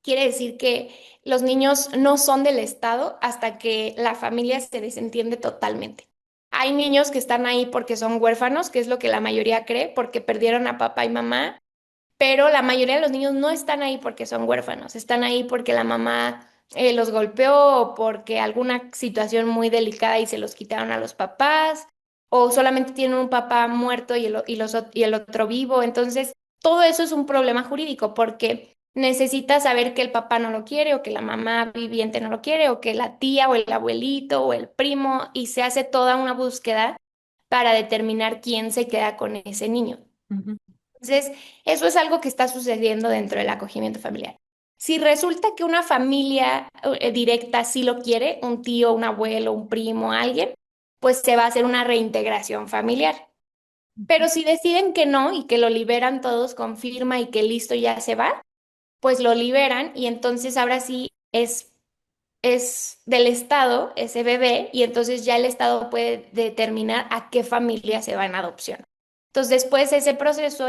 Quiere decir que los niños no son del Estado hasta que la familia se desentiende totalmente. Hay niños que están ahí porque son huérfanos, que es lo que la mayoría cree, porque perdieron a papá y mamá, pero la mayoría de los niños no están ahí porque son huérfanos, están ahí porque la mamá los golpeó o porque alguna situación muy delicada y se los quitaron a los papás, o solamente tienen un papá muerto y el otro vivo. Entonces, todo eso es un problema jurídico porque necesitas saber que el papá no lo quiere o que la mamá viviente no lo quiere o que la tía o el abuelito o el primo y se hace toda una búsqueda para determinar quién se queda con ese niño. ujú. Entonces, eso es algo que está sucediendo dentro del acogimiento familiar. Si resulta que una familia directa sí lo quiere, un tío, un abuelo, un primo, alguien, pues se va a hacer una reintegración familiar. Pero si deciden que no y que lo liberan todos con firma y que listo ya se va, pues lo liberan y entonces ahora sí es del Estado ese bebé y entonces ya el Estado puede determinar a qué familia se va en adopción. Entonces después ese proceso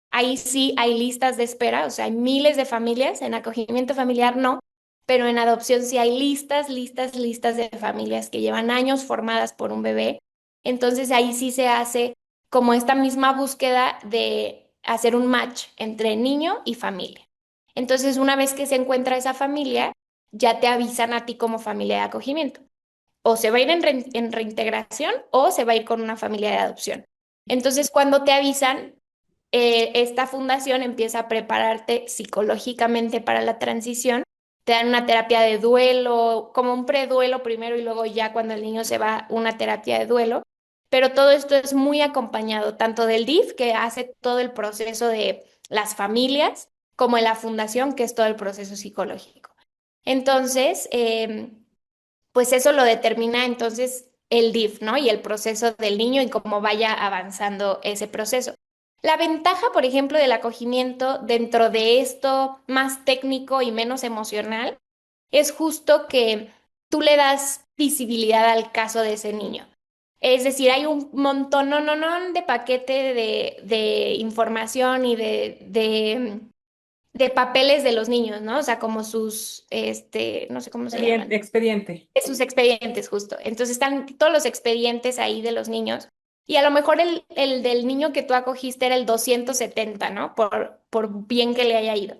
ahí sí hay listas de espera, o sea, hay miles de familias, en acogimiento familiar no, pero en adopción sí hay listas de familias que llevan años formadas por un bebé. Entonces ahí sí se hace como esta misma búsqueda de hacer un match entre niño y familia. Entonces, una vez que se encuentra esa familia, ya te avisan a ti como familia de acogimiento. O se va a ir en reintegración o se va a ir con una familia de adopción. Entonces, cuando te avisan, esta fundación empieza a prepararte psicológicamente para la transición. Te dan una terapia de duelo, como un preduelo primero y luego ya cuando el niño se va, una terapia de duelo. Pero todo esto es muy acompañado tanto del DIF, que hace todo el proceso de las familias, como de la fundación, que es todo el proceso psicológico. Entonces, pues eso lo determina entonces el DIF, ¿no? Y el proceso del niño y cómo vaya avanzando ese proceso. La ventaja, por ejemplo, del acogimiento dentro de esto más técnico y menos emocional es justo que tú le das visibilidad al caso de ese niño. Es decir, hay un montón, no, de paquete de información y de papeles de los niños, ¿no? O sea, como no sé cómo se llaman, Expediente. sus expedientes justo. Entonces están todos los expedientes ahí de los niños. Y a lo mejor el del niño que tú acogiste era el 270, ¿no? Por bien que le haya ido.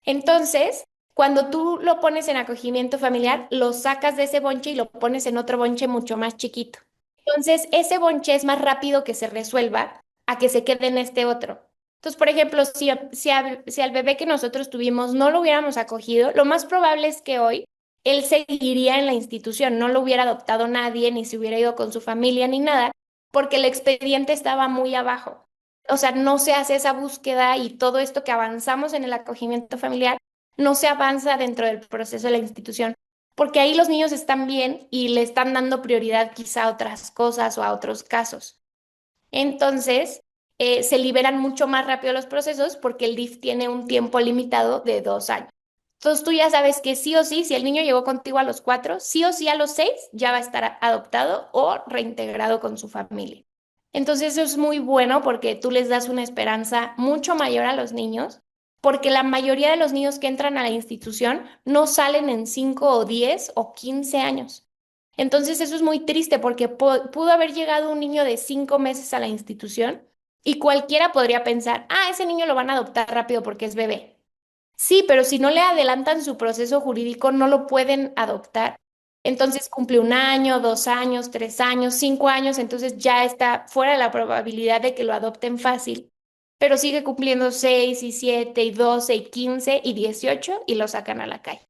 Entonces, cuando tú lo pones en acogimiento familiar, lo sacas de ese bonche y lo pones en otro bonche mucho más chiquito. Entonces, ese bonche es más rápido que se resuelva a que se quede en este otro. Entonces, por ejemplo, si al bebé que nosotros tuvimos no lo hubiéramos acogido, lo más probable es que hoy él seguiría en la institución, no lo hubiera adoptado nadie, ni se hubiera ido con su familia, ni nada, porque el expediente estaba muy abajo. O sea, no se hace esa búsqueda y todo esto que avanzamos en el acogimiento familiar, no se avanza dentro del proceso de la institución, porque ahí los niños están bien y le están dando prioridad quizá a otras cosas o a otros casos. Entonces, se liberan mucho más rápido los procesos porque el DIF tiene un tiempo limitado de 2 años. Entonces, tú ya sabes que sí o sí, si el niño llegó contigo a los 4, sí o sí a los 6 ya va a estar adoptado o reintegrado con su familia. Entonces, eso es muy bueno porque tú les das una esperanza mucho mayor a los niños, porque la mayoría de los niños que entran a la institución no salen en 5 o 10 o 15 años. Entonces eso es muy triste porque pudo haber llegado un niño de 5 meses a la institución y cualquiera podría pensar, ah, ese niño lo van a adoptar rápido porque es bebé. Sí, pero si no le adelantan su proceso jurídico, no lo pueden adoptar. Entonces cumple 1 año, 2 años, 3 años, 5 años, entonces ya está fuera de la probabilidad de que lo adopten fácil, pero sigue cumpliendo 6 y 7 y 12 y 15 y 18 y lo sacan a la calle.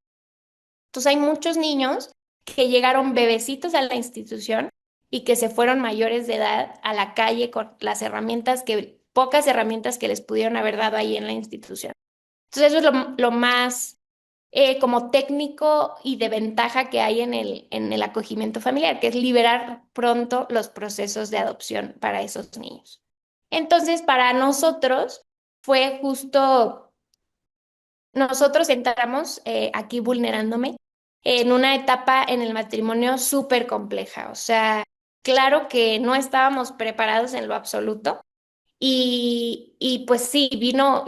Entonces hay muchos niños que llegaron bebecitos a la institución y que se fueron mayores de edad a la calle con las pocas herramientas que les pudieron haber dado ahí en la institución. Entonces eso es lo más como técnico y de ventaja que hay en el acogimiento familiar, que es liberar pronto los procesos de adopción para esos niños. Entonces, para nosotros fue justo, nosotros entramos aquí vulnerándome en una etapa en el matrimonio súper compleja. O sea, claro que no estábamos preparados en lo absoluto. Y pues sí,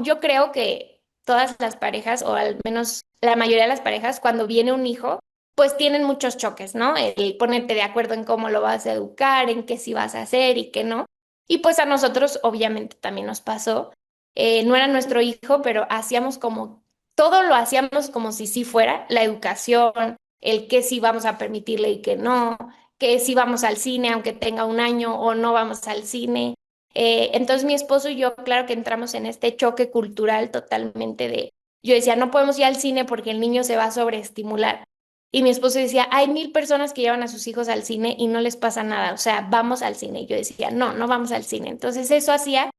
yo creo que todas las parejas, o al menos la mayoría de las parejas, cuando viene un hijo, pues tienen muchos choques, ¿no? El ponerte de acuerdo en cómo lo vas a educar, en qué sí vas a hacer y qué no. Y pues a nosotros obviamente también nos pasó. No era nuestro hijo, pero todo lo hacíamos como si sí fuera, la educación, el qué sí vamos a permitirle y qué no, que si vamos al cine aunque tenga un año o no vamos al cine. Entonces mi esposo y yo, claro que entramos en este choque cultural totalmente yo decía, no podemos ir al cine porque el niño se va a sobreestimular. Y mi esposo decía, hay 1000 personas que llevan a sus hijos al cine y no les pasa nada, o sea, vamos al cine. Y yo decía, no, no vamos al cine. Entonces eso hacía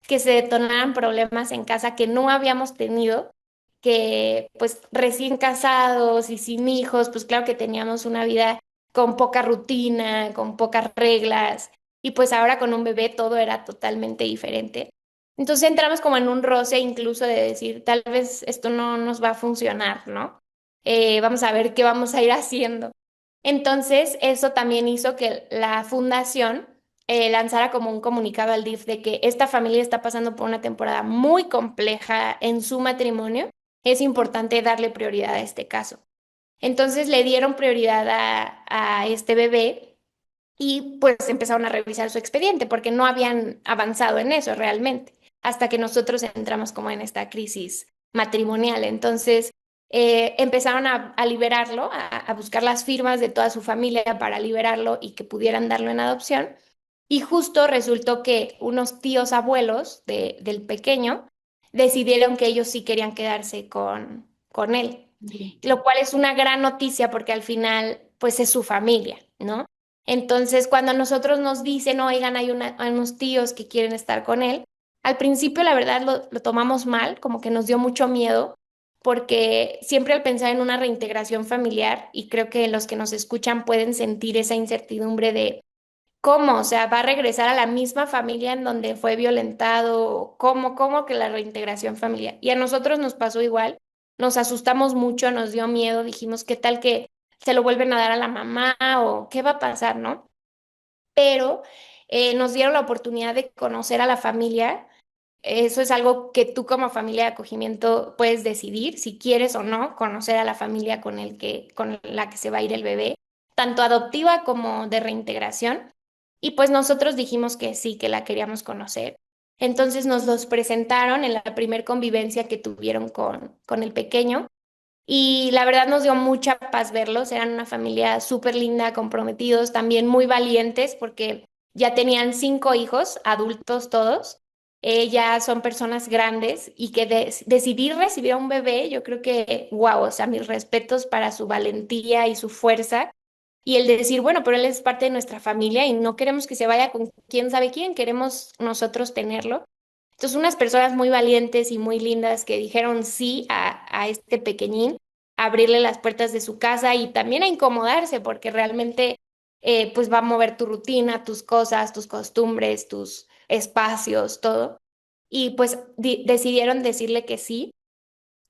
que se detonaran problemas en casa que no habíamos tenido, que pues recién casados y sin hijos, pues claro que teníamos una vida con poca rutina, con pocas reglas. Y pues ahora con un bebé todo era totalmente diferente. Entonces entramos como en un roce incluso de decir, tal vez esto no nos va a funcionar, ¿no? Vamos a ver qué vamos a ir haciendo. Entonces eso también hizo que la fundación lanzara como un comunicado al DIF de que esta familia está pasando por una temporada muy compleja en su matrimonio. Es importante darle prioridad a este caso. Entonces le dieron prioridad a este bebé y pues empezaron a revisar su expediente porque no habían avanzado en eso realmente, hasta que nosotros entramos como en esta crisis matrimonial. Entonces empezaron a liberarlo, a buscar las firmas de toda su familia para liberarlo y que pudieran darlo en adopción. Y justo resultó que unos tíos abuelos del pequeño decidieron que ellos sí querían quedarse con él, lo cual es una gran noticia porque al final pues es su familia, ¿no? Entonces, cuando a nosotros nos dicen, oigan, hay unos tíos que quieren estar con él, al principio la verdad lo tomamos mal, como que nos dio mucho miedo, porque siempre al pensar en una reintegración familiar, y creo que los que nos escuchan pueden sentir esa incertidumbre de cómo, o sea, va a regresar a la misma familia en donde fue violentado, cómo que la reintegración familiar. Y a nosotros nos pasó igual, nos asustamos mucho, nos dio miedo, dijimos, ¿qué tal que se lo vuelven a dar a la mamá o qué va a pasar, no? Pero nos dieron la oportunidad de conocer a la familia. Eso es algo que tú como familia de acogimiento puedes decidir si quieres o no conocer a la familia con la que se va a ir el bebé, tanto adoptiva como de reintegración. Y pues nosotros dijimos que sí, que la queríamos conocer. Entonces nos los presentaron en la primer convivencia que tuvieron con el pequeño. Y la verdad nos dio mucha paz verlos. Eran una familia súper linda, comprometidos, también muy valientes porque ya tenían 5 hijos, adultos todos. Ya son personas grandes y que decidir recibir a un bebé, yo creo que, wow, o sea, mis respetos para su valentía y su fuerza. Y el de decir, bueno, pero él es parte de nuestra familia y no queremos que se vaya con quién sabe quién, queremos nosotros tenerlo. Entonces, unas personas muy valientes y muy lindas que dijeron sí a este pequeñín, a abrirle las puertas de su casa y también a incomodarse, porque realmente pues va a mover tu rutina, tus cosas, tus costumbres, tus espacios, todo. Y pues decidieron decirle que sí.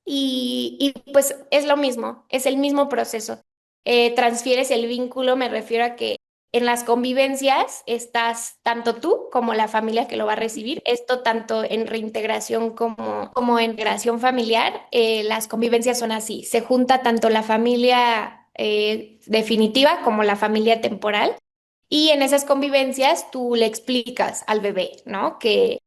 Y pues es lo mismo, es el mismo proceso. Transfieres el vínculo, me refiero a que en las convivencias estás tanto tú como la familia que lo va a recibir. Esto tanto en reintegración como en integración familiar. Las convivencias son así. Se junta tanto la familia definitiva como la familia temporal. Y en esas convivencias tú le explicas al bebé, ¿no? Que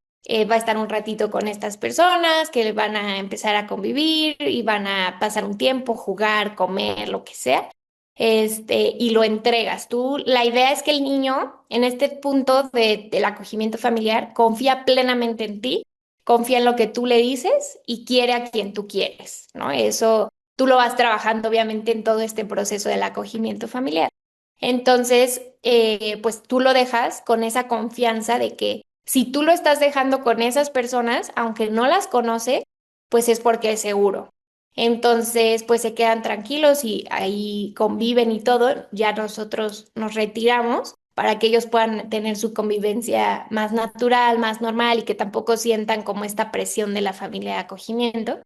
va a estar un ratito con estas personas, que van a empezar a convivir y van a pasar un tiempo, jugar, comer, lo que sea, y lo entregas. La idea es que el niño, en este punto del acogimiento familiar, confía plenamente en ti, confía en lo que tú le dices y quiere a quien tú quieres, ¿no? Eso tú lo vas trabajando, obviamente, en todo este proceso del acogimiento familiar. Entonces, pues tú lo dejas con esa confianza de que si tú lo estás dejando con esas personas, aunque no las conoce, pues es porque es seguro. Entonces, pues se quedan tranquilos y ahí conviven y todo. Ya nosotros nos retiramos para que ellos puedan tener su convivencia más natural, más normal y que tampoco sientan como esta presión de la familia de acogimiento.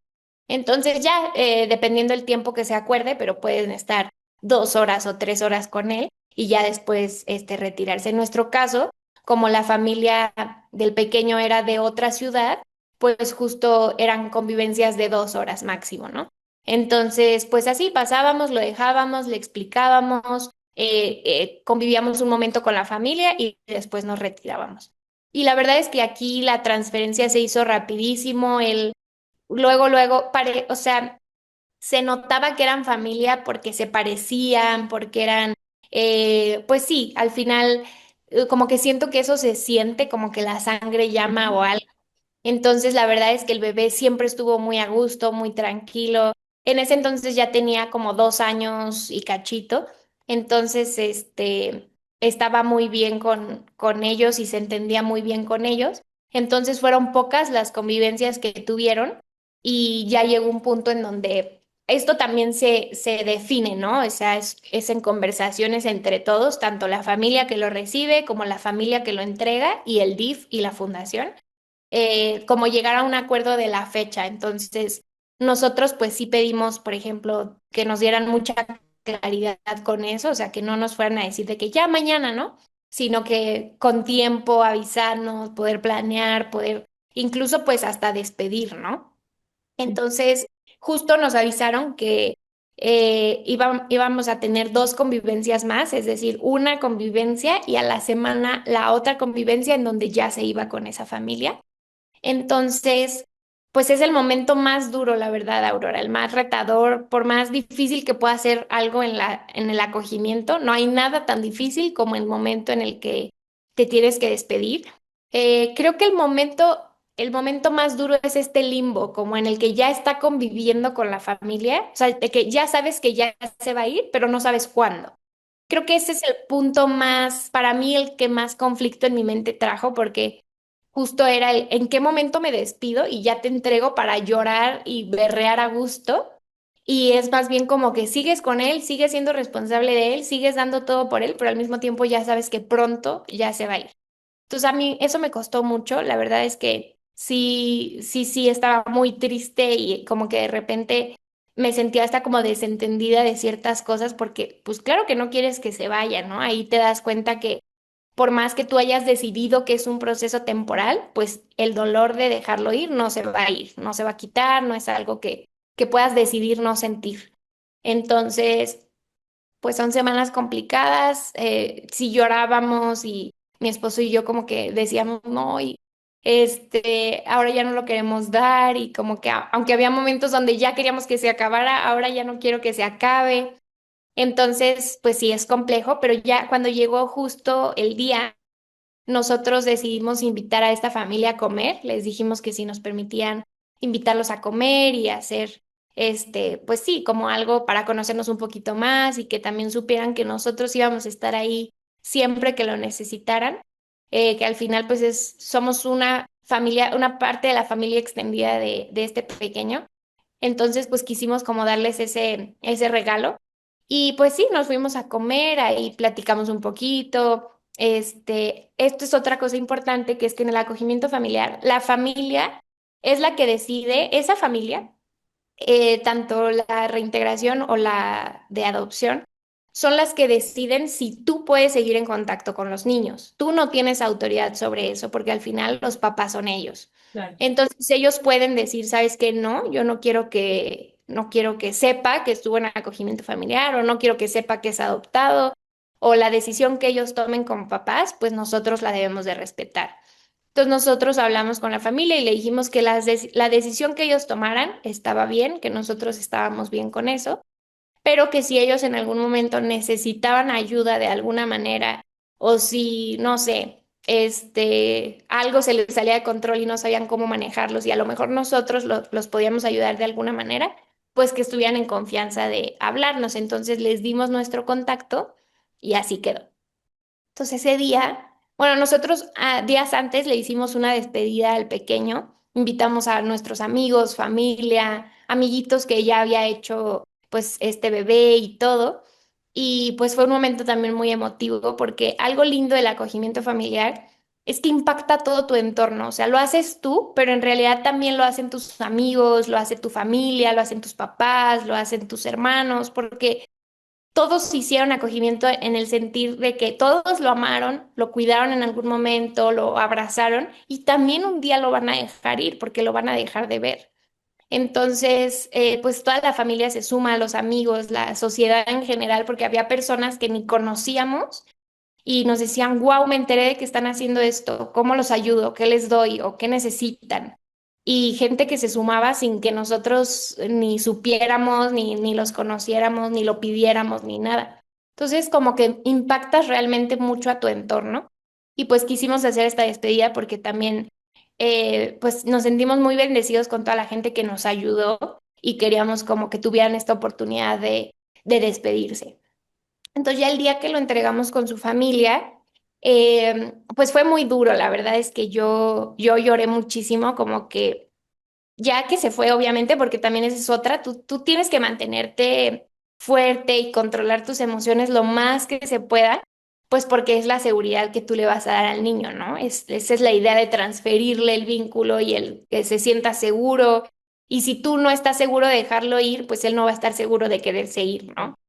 Entonces ya, dependiendo del tiempo que se acuerde, pero pueden estar 2 horas o 3 horas con él y ya después retirarse. En nuestro caso, como la familia del pequeño era de otra ciudad, pues justo eran convivencias de 2 horas máximo, ¿no? Entonces, pues así pasábamos, lo dejábamos, le explicábamos, convivíamos un momento con la familia y después nos retirábamos. Y la verdad es que aquí la transferencia se hizo rapidísimo, luego, o sea, se notaba que eran familia porque se parecían, porque eran, pues sí, al final, como que siento que eso se siente, como que la sangre llama o algo. Entonces, la verdad es que el bebé siempre estuvo muy a gusto, muy tranquilo. En ese entonces ya tenía como 2 años y cachito. Entonces, estaba muy bien con ellos y se entendía muy bien con ellos. Entonces, fueron pocas las convivencias que tuvieron y ya llegó un punto en donde esto también se define, ¿no? O sea, es en conversaciones entre todos, tanto la familia que lo recibe como la familia que lo entrega y el DIF y la fundación, como llegar a un acuerdo de la fecha. Entonces, nosotros pues sí pedimos, por ejemplo, que nos dieran mucha claridad con eso, o sea, que no nos fueran a decir de que ya mañana, ¿no? Sino que con tiempo avisarnos, poder planear, poder incluso pues hasta despedir, ¿no? Entonces, justo nos avisaron que íbamos a tener 2 convivencias más, es decir, una convivencia y a la semana la otra convivencia en donde ya se iba con esa familia. Entonces, pues es el momento más duro, la verdad, Aurora, el más retador, por más difícil que pueda ser algo en el acogimiento, no hay nada tan difícil como el momento en el que te tienes que despedir. Creo que el momento más duro es este limbo, como en el que ya está conviviendo con la familia, o sea, de que ya sabes que ya se va a ir, pero no sabes cuándo. Creo que ese es el punto más, para mí, el que más conflicto en mi mente trajo, porque justo era el en qué momento me despido y ya te entrego para llorar y berrear a gusto. Y es más bien como que sigues con él, sigues siendo responsable de él, sigues dando todo por él, pero al mismo tiempo ya sabes que pronto ya se va a ir. Entonces a mí eso me costó mucho. La verdad es que sí, sí, sí, estaba muy triste y como que de repente me sentía hasta como desentendida de ciertas cosas porque pues claro que no quieres que se vaya, ¿no? Ahí te das cuenta que por más que tú hayas decidido que es un proceso temporal, pues el dolor de dejarlo ir no se va a ir, no se va a quitar, no es algo que puedas decidir no sentir. Entonces, pues son semanas complicadas, si llorábamos y mi esposo y yo como que decíamos, no, y ahora ya no lo queremos dar y como que aunque había momentos donde ya queríamos que se acabara, ahora ya no quiero que se acabe. Entonces, pues sí, es complejo, pero ya cuando llegó justo el día, nosotros decidimos invitar a esta familia a comer. Les dijimos que si nos permitían invitarlos a comer y hacer, pues sí, como algo para conocernos un poquito más y que también supieran que nosotros íbamos a estar ahí siempre que lo necesitaran. Que al final, pues somos una familia, una parte de la familia extendida de este pequeño. Entonces, pues quisimos como darles ese regalo. Y pues sí, nos fuimos a comer, ahí platicamos un poquito. Esto es otra cosa importante, que es que en el acogimiento familiar, la familia es la que decide, esa familia, tanto la reintegración o la de adopción, son las que deciden si tú puedes seguir en contacto con los niños. Tú no tienes autoridad sobre eso porque al final los papás son ellos. Claro. Entonces ellos pueden decir, ¿sabes qué? No, yo no quiero que sepa que estuvo en acogimiento familiar o no quiero que sepa que es adoptado o la decisión que ellos tomen como papás, pues nosotros la debemos de respetar. Entonces nosotros hablamos con la familia y le dijimos que la decisión que ellos tomaran estaba bien, que nosotros estábamos bien con eso, pero que si ellos en algún momento necesitaban ayuda de alguna manera o si, no sé, algo se les salía de control y no sabían cómo manejarlos y a lo mejor nosotros los podíamos ayudar de alguna manera, pues que estuvieran en confianza de hablarnos. Entonces les dimos nuestro contacto y así quedó. Entonces ese día, bueno, nosotros días antes le hicimos una despedida al pequeño, invitamos a nuestros amigos, familia, amiguitos que ya había hecho pues este bebé y todo. Y pues fue un momento también muy emotivo porque algo lindo del acogimiento familiar es que impacta todo tu entorno, o sea, lo haces tú, pero en realidad también lo hacen tus amigos, lo hace tu familia, lo hacen tus papás, lo hacen tus hermanos, porque todos hicieron acogimiento en el sentido de que todos lo amaron, lo cuidaron en algún momento, lo abrazaron y también un día lo van a dejar ir porque lo van a dejar de ver. Entonces, pues toda la familia se suma, los amigos, la sociedad en general, porque había personas que ni conocíamos y nos decían, wow, me enteré de que están haciendo esto, ¿cómo los ayudo? ¿Qué les doy? ¿O qué necesitan? Y gente que se sumaba sin que nosotros ni supiéramos, ni los conociéramos, ni lo pidiéramos, ni nada. Entonces, como que impactas realmente mucho a tu entorno. Y pues quisimos hacer esta despedida porque también, pues nos sentimos muy bendecidos con toda la gente que nos ayudó y queríamos como que tuvieran esta oportunidad de despedirse. Entonces ya el día que lo entregamos con su familia, pues fue muy duro. La verdad es que yo lloré muchísimo, como que ya que se fue, obviamente, porque también esa es otra, tú tienes que mantenerte fuerte y controlar tus emociones lo más que se pueda, pues porque es la seguridad que tú le vas a dar al niño, ¿no? Esa es la idea de transferirle el vínculo y el que se sienta seguro. Y si tú no estás seguro de dejarlo ir, pues él no va a estar seguro de quererse ir, ¿no?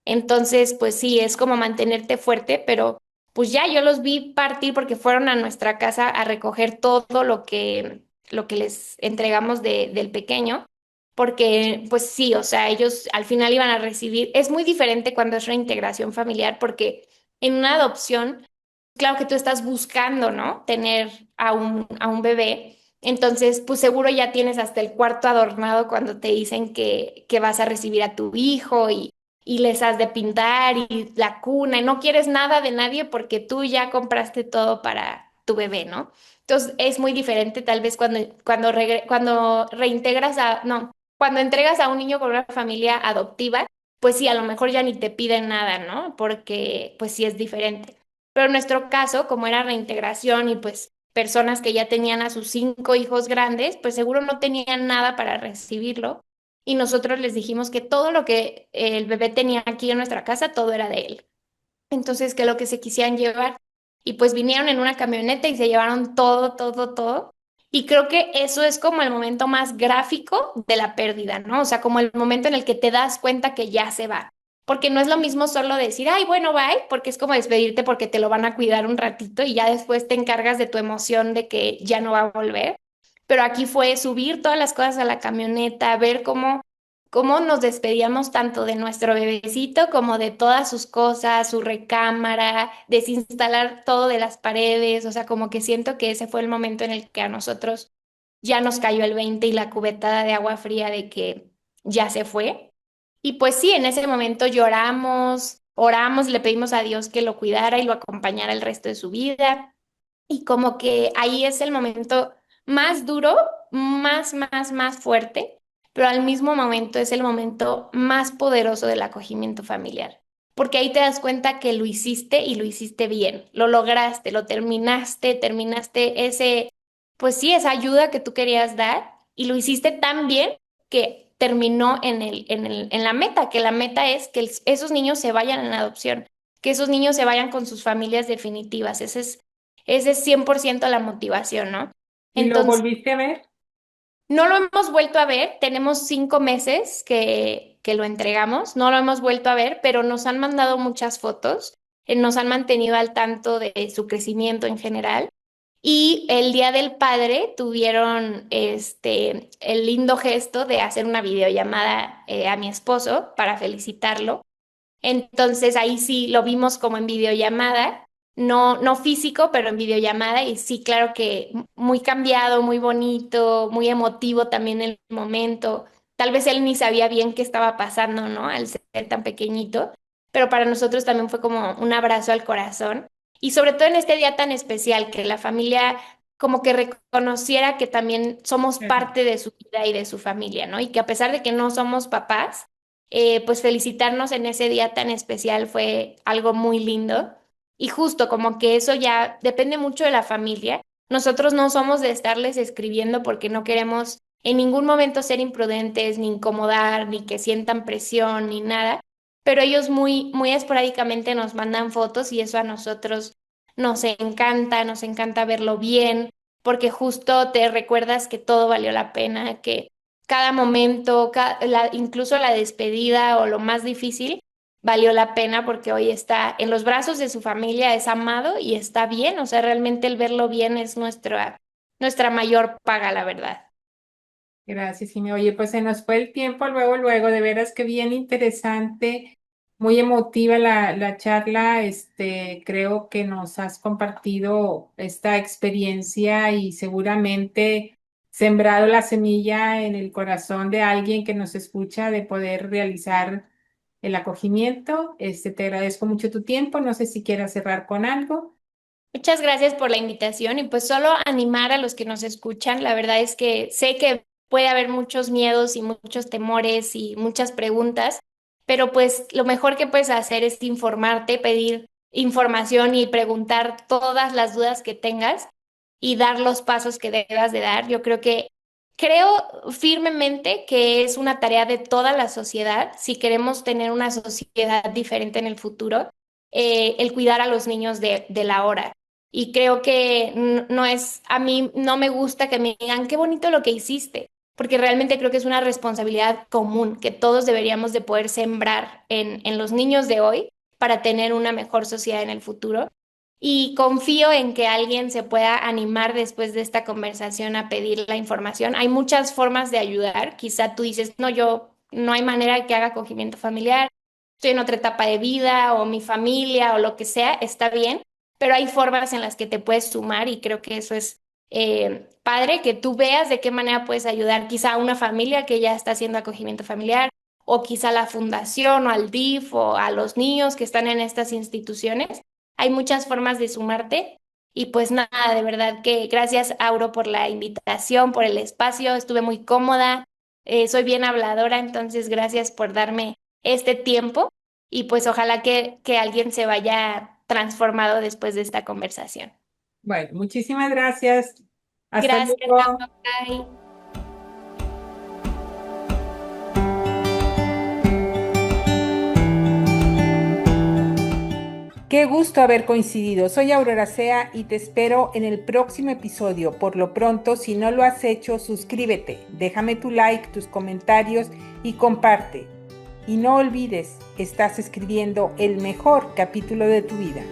Entonces, pues sí, es como mantenerte fuerte, pero pues ya yo los vi partir porque fueron a nuestra casa a recoger todo lo que les entregamos del pequeño, porque pues sí, o sea, ellos al final iban a recibir, es muy diferente cuando es reintegración familiar, porque en una adopción, claro que tú estás buscando, ¿no? Tener a un bebé. Entonces, pues seguro ya tienes hasta el cuarto adornado cuando te dicen que vas a recibir a tu hijo y les has de pintar y la cuna y no quieres nada de nadie porque tú ya compraste todo para tu bebé, ¿no? Entonces es muy diferente tal vez cuando reintegras no, cuando entregas a un niño con una familia adoptiva, pues sí, a lo mejor ya ni te piden nada, ¿no? Porque pues sí es diferente. Pero en nuestro caso, como era reintegración y pues personas que ya tenían a sus 5 hijos grandes, pues seguro no tenían nada para recibirlo y nosotros les dijimos que todo lo que el bebé tenía aquí en nuestra casa, todo era de él. Entonces, que lo que se quisieran llevar. Y pues vinieron en una camioneta y se llevaron todo, todo, todo. Y creo que eso es como el momento más gráfico de la pérdida, ¿no? O sea, como el momento en el que te das cuenta que ya se va. Porque no es lo mismo solo decir, ay, bueno, bye, porque es como despedirte porque te lo van a cuidar un ratito y ya después te encargas de tu emoción de que ya no va a volver. Pero aquí fue subir todas las cosas a la camioneta, ver cómo nos despedíamos tanto de nuestro bebecito como de todas sus cosas, su recámara, desinstalar todo de las paredes, o sea, como que siento que ese fue el momento en el que a nosotros ya nos cayó el 20 y la cubetada de agua fría de que ya se fue. Y pues sí, en ese momento lloramos, oramos, le pedimos a Dios que lo cuidara y lo acompañara el resto de su vida. Y como que ahí es el momento más duro, más fuerte, pero al mismo momento es el momento más poderoso del acogimiento familiar. Porque ahí te das cuenta que lo hiciste y lo hiciste bien, lo lograste, lo terminaste pues sí, esa ayuda que tú querías dar y lo hiciste tan bien que terminó en la meta, que la meta es que esos niños se vayan en adopción, que esos niños se vayan con sus familias definitivas. Ese es 100% la motivación, ¿no? ¿Y lo Entonces, volviste a ver? no lo hemos vuelto a ver, tenemos 5 meses que lo entregamos, no lo hemos vuelto a ver, pero nos han mandado muchas fotos, nos han mantenido al tanto de su crecimiento en general. Y el Día del Padre tuvieron el lindo gesto de hacer una videollamada a mi esposo para felicitarlo. Entonces ahí sí lo vimos como en videollamada, no físico, pero en videollamada y sí, claro que muy cambiado, muy bonito, muy emotivo también el momento. Tal vez él ni sabía bien qué estaba pasando, ¿no? Al ser tan pequeñito, pero para nosotros también fue como un abrazo al corazón y sobre todo en este día tan especial, que la familia como que reconociera que también somos Ajá. parte de su vida y de su familia, ¿no? Y que a pesar de que no somos papás, pues felicitarnos en ese día tan especial fue algo muy lindo. Y justo como que eso ya depende mucho de la familia. Nosotros no somos de estarles escribiendo porque no queremos en ningún momento ser imprudentes, ni incomodar, ni que sientan presión, ni nada. Pero ellos muy esporádicamente nos mandan fotos y eso a nosotros nos encanta verlo bien, porque justo te recuerdas que todo valió la pena, que cada momento, incluso la despedida o lo más difícil, valió la pena porque hoy está en los brazos de su familia, es amado y está bien. O sea, realmente el verlo bien es nuestra mayor paga, la verdad. Gracias, Jimmy. Oye, pues se nos fue el tiempo luego, de veras que bien interesante, muy emotiva la charla. Creo que nos has compartido esta experiencia y seguramente sembrado la semilla en el corazón de alguien que nos escucha de poder realizar el acogimiento. Te agradezco mucho tu tiempo. No sé si quieras cerrar con algo. Muchas gracias por la invitación y pues solo animar a los que nos escuchan. La verdad es que sé que puede haber muchos miedos y muchos temores y muchas preguntas, pero pues lo mejor que puedes hacer es informarte, pedir información y preguntar todas las dudas que tengas y dar los pasos que debas de dar. Creo firmemente que es una tarea de toda la sociedad si queremos tener una sociedad diferente en el futuro, el cuidar a los niños de la hora. Y creo que no es, a mí no me gusta que me digan qué bonito lo que hiciste, porque realmente creo que es una responsabilidad común que todos deberíamos de poder sembrar en los niños de hoy para tener una mejor sociedad en el futuro. Y confío en que alguien se pueda animar después de esta conversación a pedir la información. Hay muchas formas de ayudar. Quizá tú dices, no, yo no hay manera de que haga acogimiento familiar, estoy en otra etapa de vida o mi familia o lo que sea, está bien, pero hay formas en las que te puedes sumar y creo que eso es padre, que tú veas de qué manera puedes ayudar quizá a una familia que ya está haciendo acogimiento familiar o quizá a la fundación o al DIF o a los niños que están en estas instituciones. Hay muchas formas de sumarte y pues nada, de verdad que gracias, Auro, por la invitación, por el espacio, estuve muy cómoda, soy bien habladora, entonces gracias por darme este tiempo y pues ojalá que alguien se vaya transformado después de esta conversación. Bueno, muchísimas gracias. Hasta Gracias, luego. Bye. Qué gusto haber coincidido. Soy Aurora Sea y te espero en el próximo episodio. Por lo pronto, si no lo has hecho, suscríbete, déjame tu like, tus comentarios y comparte. Y no olvides, estás escribiendo el mejor capítulo de tu vida.